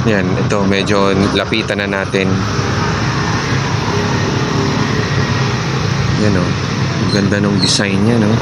Yan, ito medyo lapitan na natin. Yan, oh. Ang ganda ng design niya, no?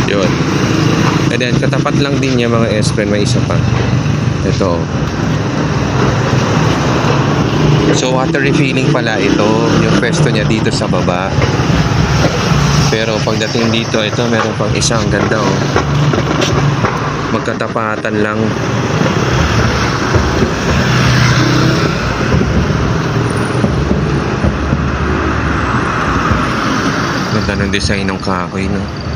Yun. And then, katapat lang din niya mga S-Pen, may isa pa. Ito. So, water refilling pala ito. Yung pwesto niya dito sa baba. Pero pagdating dito, ito meron pang isa. Ang ganda, oh. Magkatapatan lang. Ganda ng design ng kahoy, no?